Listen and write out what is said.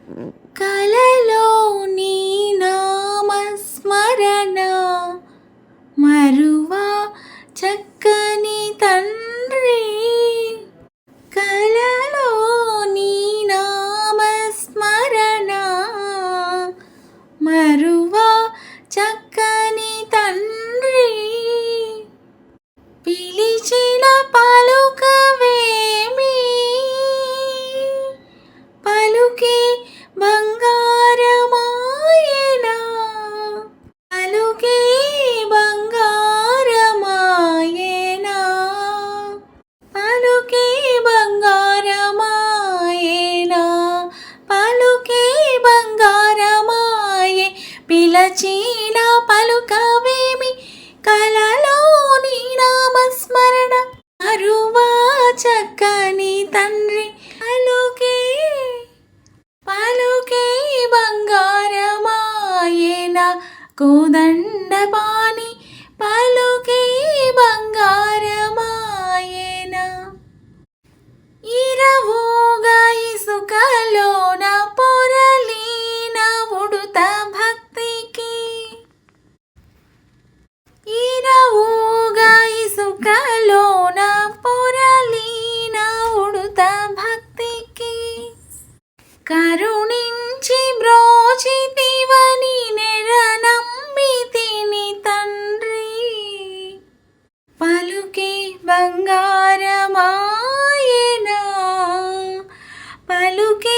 కలలో నీ నామస్మరణ మరువా చక్కని తండ్రి. కలలో నీ నామస్మరణ మరువా చక్కని తండ్రి. పిలిచిన పలుకవేమి, పలుకే బంగారమాయెనా, పలుకే బంగారమాయెనా, పలుకే బంగారమాయెనా, పలుకే బంగారమాయె. పిలచిన పలుకవేమి, కలలో నీ నామస్మరణ మరువా చక్కని తండ్రి. పలుకే పలుకే బంగారమాయెనా, కోదండపాణి పలుకే బంగారమాయెనా. ఇరవోగా ఇసుకలోన పొరలిన ఉడుత భక్తికి, ఇరవోగా ఇసుకలోన పొరలిన ఉడుత భక్తికి, కరుణించి బ్రోచితివని నెరనమ్మితిని తండ్రి. పలుకే బంగారమాయెనా, పలుకే